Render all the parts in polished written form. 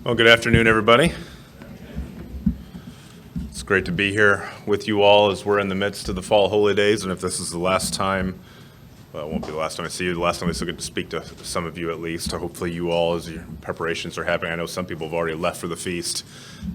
Well, good afternoon, everybody. It's great to be here with you all as we're in the midst of the fall holy days. And if this is the last time, well, it won't be the last time I see you. The last time I still get to speak to some of you at least. Hopefully you all, as your preparations are happening. I know some people have already left for the feast.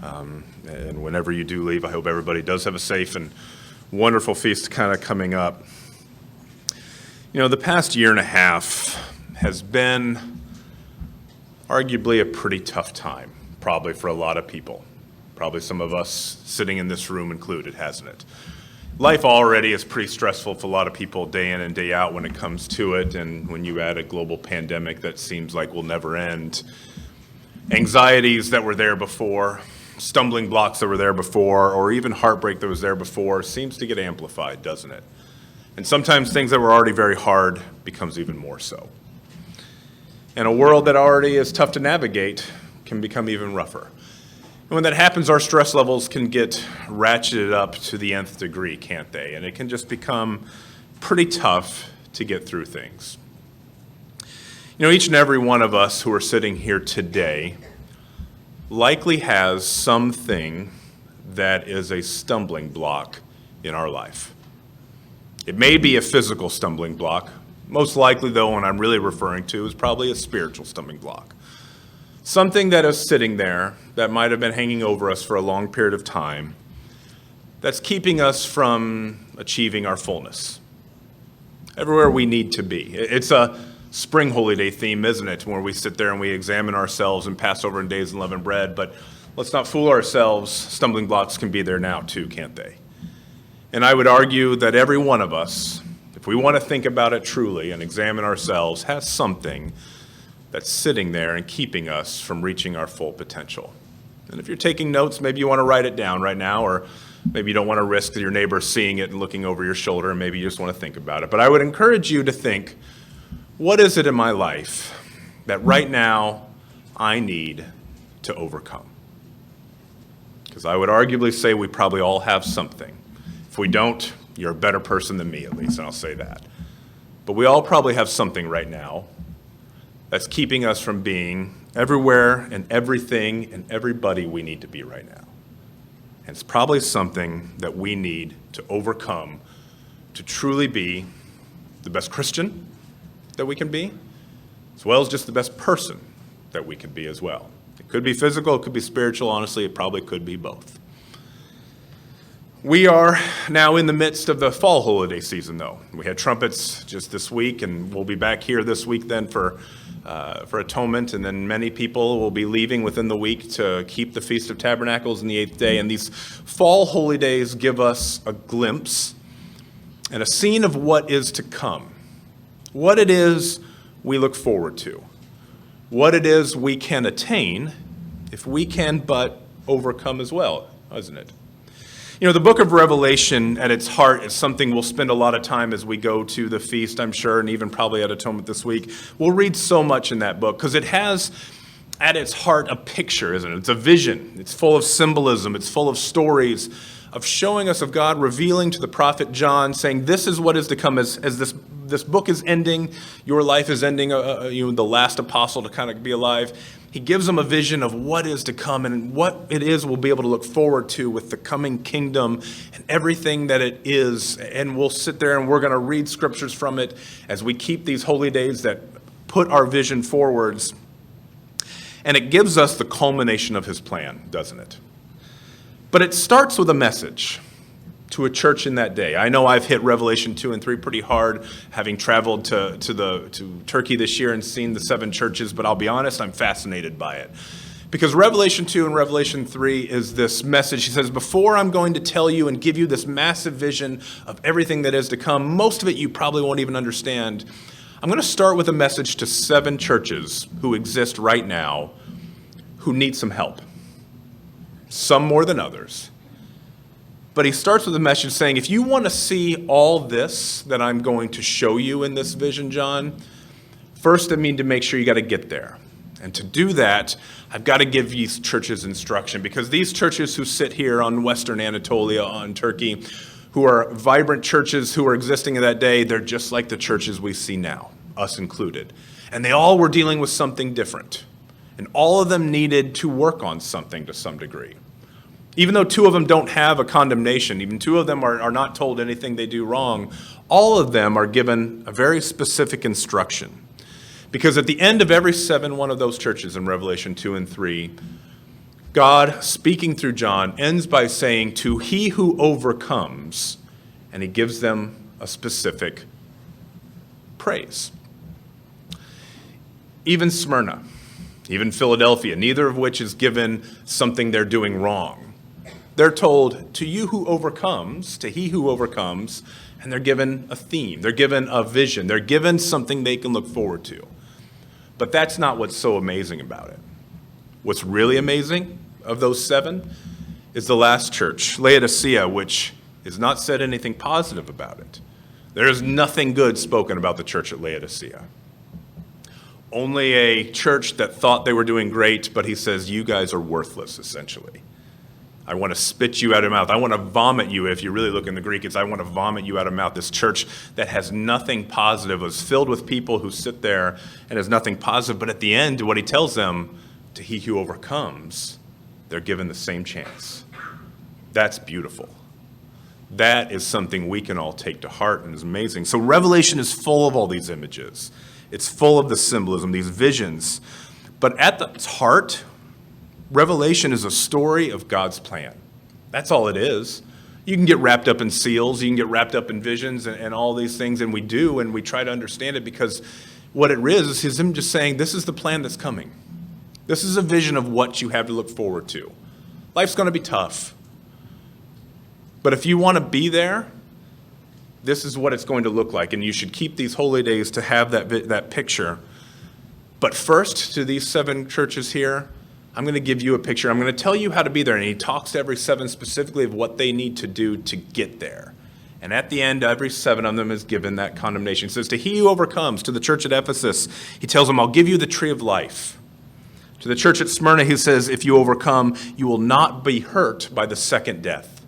And whenever you do leave, I hope everybody does have a safe and wonderful feast kind of coming up. You know, the past year and a half has been arguably a pretty tough time, probably for a lot of people. Probably some of us sitting in this room included, hasn't it? Life already is pretty stressful for a lot of people day in and day out when it comes to it, and when you add a global pandemic that seems like will never end, anxieties that were there before, stumbling blocks that were there before, or even heartbreak that was there before seems to get amplified, doesn't it? And sometimes things that were already very hard becomes even more so. And a world that already is tough to navigate can become even rougher. And when that happens, our stress levels can get ratcheted up to the nth degree, can't they? And it can just become pretty tough to get through things. You know, each and every one of us who are sitting here today likely has something that is a stumbling block in our life. It may be a physical stumbling block. Most likely, though, what I'm really referring to is probably a spiritual stumbling block. Something that is sitting there that might have been hanging over us for a long period of time that's keeping us from achieving our fullness, everywhere we need to be. It's a spring holy day theme, isn't it, where we sit there and we examine ourselves and Passover and days and unleavened bread, but let's not fool ourselves. Stumbling blocks can be there now too, can't they? And I would argue that every one of us, if we want to think about it truly and examine ourselves, has something that's sitting there and keeping us from reaching our full potential. And if you're taking notes, maybe you want to write it down right now, or maybe you don't want to risk your neighbor seeing it and looking over your shoulder, and maybe you just want to think about it. But I would encourage you to think, what is it in my life that right now I need to overcome? Because I would arguably say we probably all have something. If we don't, you're a better person than me, at least, and I'll say that. But we all probably have something right now that's keeping us from being everywhere and everything and everybody we need to be right now. And it's probably something that we need to overcome to truly be the best Christian that we can be, as well as just the best person that we can be as well. It could be physical, it could be spiritual. Honestly, it probably could be both. We are now in the midst of the fall holiday season, though. We had trumpets just this week, and we'll be back here this week then for Atonement, and then many people will be leaving within the week to keep the Feast of Tabernacles in the 8th day. And these fall holy days give us a glimpse and a scene of what is to come, what it is we look forward to, what it is we can attain if we can but overcome as well, isn't it? You know, the book of Revelation at its heart is something we'll spend a lot of time as we go to the feast, I'm sure, and even probably at Atonement this week. We'll read so much in that book because it has at its heart a picture, isn't it? It's a vision. It's full of symbolism. It's full of stories of showing us of God revealing to the prophet John, saying this is what is to come as this book is ending, your life is ending, the last apostle to kind of be alive. He gives them a vision of what is to come and what it is we'll be able to look forward to with the coming kingdom and everything that it is. And we'll sit there and we're going to read scriptures from it as we keep these holy days that put our vision forwards. And it gives us the culmination of his plan, doesn't it? But it starts with a message to a church in that day. I know I've hit Revelation 2 and 3 pretty hard, having traveled to Turkey this year and seen the 7 churches, but I'll be honest, I'm fascinated by it. Because Revelation 2 and Revelation 3 is this message. He says, before I'm going to tell you and give you this massive vision of everything that is to come, most of it you probably won't even understand. I'm going to start with a message to 7 churches who exist right now who need some help. Some more than others. But he starts with a message saying, if you want to see all this that I'm going to show you in this vision, John, first I mean to make sure you got to get there. And to do that, I've got to give these churches instruction, because these churches who sit here on Western Anatolia, on Turkey, who are vibrant churches who are existing in that day, they're just like the churches we see now, us included. And they all were dealing with something different. And all of them needed to work on something to some degree. Even though two of them don't have a condemnation, even two of them are not told anything they do wrong, all of them are given a very specific instruction. Because at the end of every one of those churches in Revelation 2 and 3, God, speaking through John, ends by saying, to he who overcomes, and he gives them a specific praise. Even Smyrna, even Philadelphia, neither of which is given something they're doing wrong. They're told, to you who overcomes, to he who overcomes, and they're given a theme. They're given a vision. They're given something they can look forward to. But that's not what's so amazing about it. What's really amazing of those 7 is the last church, Laodicea, which has not said anything positive about it. There is nothing good spoken about the church at Laodicea. Only a church that thought they were doing great, but he says, you guys are worthless, essentially. I want to spit you out of mouth. I want to vomit you. If you really look in the Greek, it's I want to vomit you out of mouth. This church that has nothing positive is filled with people who sit there and has nothing positive. But at the end, what he tells them, to he who overcomes, they're given the same chance. That's beautiful. That is something we can all take to heart and is amazing. So Revelation is full of all these images. It's full of the symbolism, these visions. But at its heart, Revelation is a story of God's plan. That's all it is. You can get wrapped up in seals, you can get wrapped up in visions and all these things, and we do, and we try to understand it because what it is him just saying, this is the plan that's coming. This is a vision of what you have to look forward to. Life's going to be tough. But if you want to be there, this is what it's going to look like, and you should keep these holy days to have that picture. But first, to these 7 churches here, I'm going to give you a picture. I'm going to tell you how to be there. And he talks to every 7 specifically of what they need to do to get there. And at the end, every 7 of them is given that condemnation. He says, to he who overcomes, to the church at Ephesus, he tells them, I'll give you the tree of life. To the church at Smyrna, he says, if you overcome, you will not be hurt by the second death.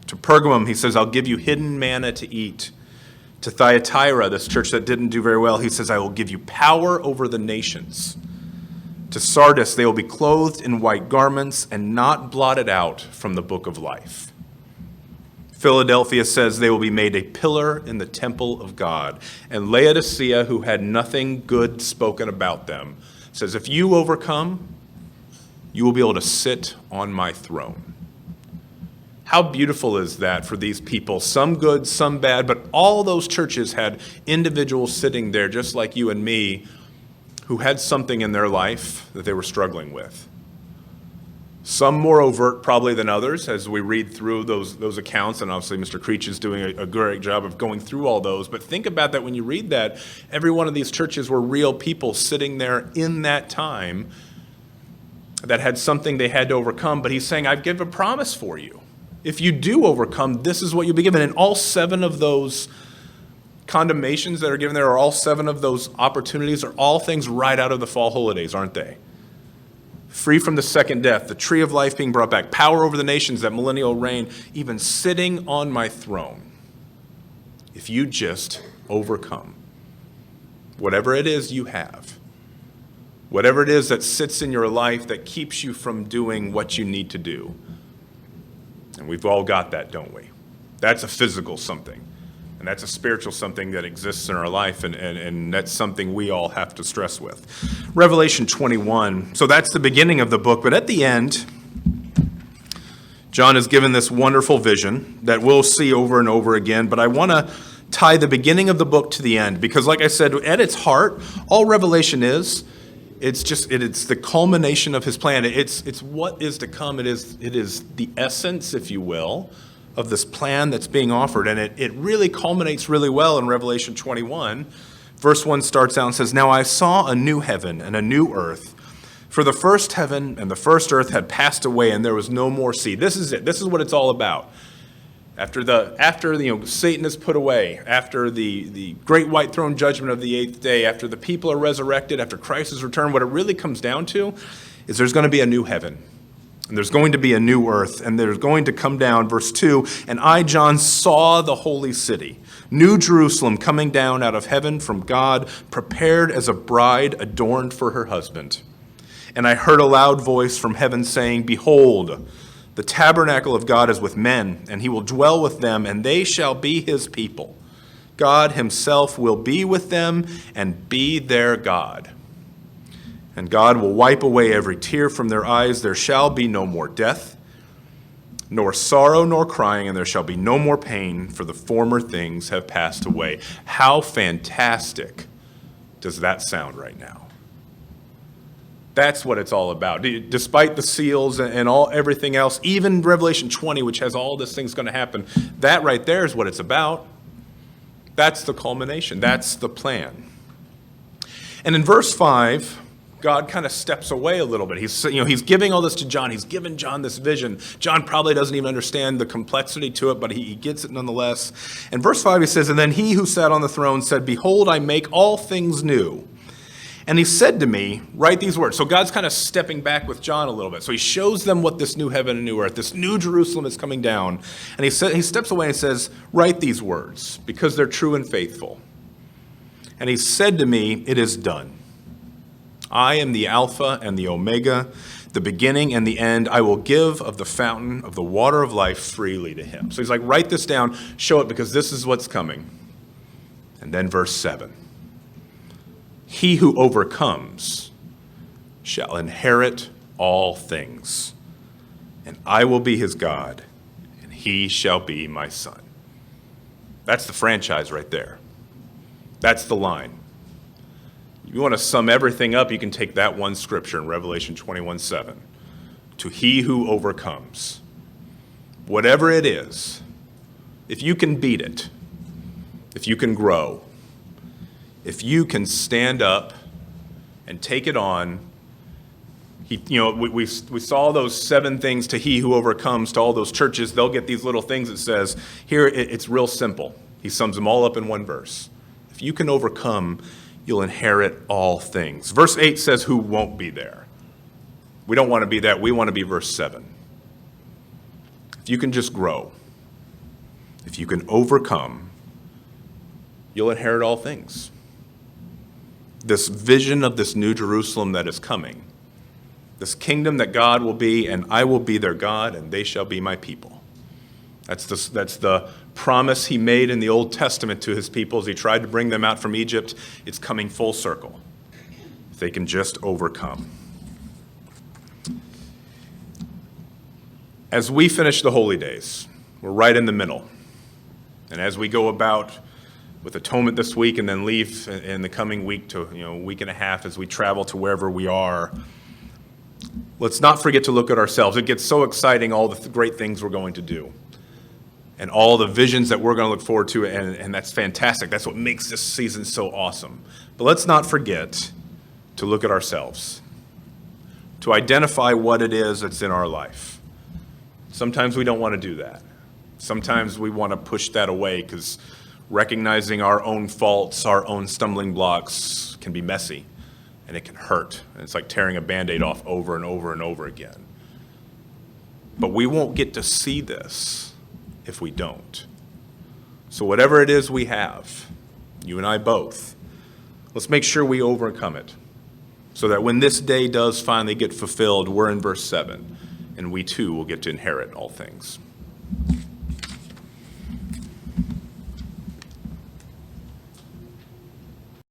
To Pergamum, he says, I'll give you hidden manna to eat. To Thyatira, this church that didn't do very well, he says, I will give you power over the nations. To Sardis, they will be clothed in white garments and not blotted out from the book of life. Philadelphia says they will be made a pillar in the temple of God. And Laodicea, who had nothing good spoken about them, says, if you overcome, you will be able to sit on my throne. How beautiful is that for these people? Some good, some bad, but all those churches had individuals sitting there just like you and me who had something in their life that they were struggling with. Some more overt probably than others as we read through those accounts, and obviously Mr. Creech is doing a great job of going through all those, but think about that when you read that, every one of these churches were real people sitting there in that time that had something they had to overcome, but he's saying, I've given a promise for you. If you do overcome, this is what you'll be given. And all 7 of those condemnations that are given there, are all 7 of those opportunities, are all things right out of the fall holidays, aren't they? Free from the second death, the tree of life being brought back, power over the nations, that millennial reign, even sitting on my throne. If you just overcome whatever it is you have, whatever it is that sits in your life that keeps you from doing what you need to do. And we've all got that, don't we? That's a physical something. And that's a spiritual something that exists in our life, and that's something we all have to stress with. Revelation 21. So that's the beginning of the book, but at the end, John is given this wonderful vision that we'll see over and over again, but I want to tie the beginning of the book to the end, because like I said, at its heart, all Revelation is, it's the culmination of his plan. It's what is to come. It is the essence, if you will, of this plan that's being offered. And it really culminates really well in Revelation 21. Verse 1 starts out and says, Now I saw a new heaven and a new earth, for the first heaven and the first earth had passed away, and there was no more sea. This is it. This is what it's all about. After Satan is put away, after the great white throne judgment of the 8th day, after the people are resurrected, after Christ is returned, what it really comes down to is there's going to be a new heaven. And there's going to be a new earth, and there's going to come down, verse 2, and I, John, saw the holy city, New Jerusalem, coming down out of heaven from God, prepared as a bride adorned for her husband. And I heard a loud voice from heaven saying, Behold, the tabernacle of God is with men, and he will dwell with them, and they shall be his people. God himself will be with them and be their God. And God will wipe away every tear from their eyes. There shall be no more death, nor sorrow, nor crying, and there shall be no more pain, for the former things have passed away. How fantastic does that sound right now? That's what it's all about. Despite the seals and everything else, even Revelation 20, which has all this thing's going to happen, that right there is what it's about. That's the culmination. That's the plan. And in verse 5, God kind of steps away a little bit. He's giving all this to John. He's given John this vision. John probably doesn't even understand the complexity to it, but he gets it nonetheless. In verse 5, he says, And then he who sat on the throne said, Behold, I make all things new. And he said to me, Write these words. So God's kind of stepping back with John a little bit. So he shows them what this new heaven and new earth, this new Jerusalem is coming down. And he steps away and says, Write these words, because they're true and faithful. And he said to me, It is done. I am the Alpha and the Omega, the beginning and the end. I will give of the fountain of the water of life freely to him. So he's like, write this down, show it, because this is what's coming. And then verse 7. He who overcomes shall inherit all things, and I will be his God, and he shall be my son. That's the franchise right there. That's the line. If you want to sum everything up, you can take that one scripture in Revelation 21:7. To he who overcomes. Whatever it is, if you can beat it, if you can grow, if you can stand up and take it on, we saw those 7 things to he who overcomes, to all those churches. They'll get these little things that says, here it's real simple. He sums them all up in one verse. If you can overcome, you'll inherit all things. Verse 8 says who won't be there. We don't want to be that. We want to be verse 7. If you can just grow, if you can overcome, you'll inherit all things. This vision of this new Jerusalem that is coming, this kingdom that God will be, and I will be their God, and they shall be my people. That's the promise he made in the Old Testament to his people as he tried to bring them out from Egypt. It's coming full circle. If they can just overcome. As we finish the holy days, we're right in the middle. And as we go about with atonement this week and then leave in the coming week to a week and a half as we travel to wherever we are, let's not forget to look at ourselves. It gets so exciting, all the great things we're going to do and all the visions that we're going to look forward to, and that's fantastic. That's what makes this season so awesome. But let's not forget to look at ourselves, to identify what it is that's in our life. Sometimes we don't want to do that. Sometimes we want to push that away because recognizing our own faults, our own stumbling blocks can be messy and it can hurt. And it's like tearing a Band-Aid off over and over and over again. But we won't get to see this if we don't. So whatever it is we have, you and I both, let's make sure we overcome it so that when this day does finally get fulfilled, we're in verse 7, and we too will get to inherit all things.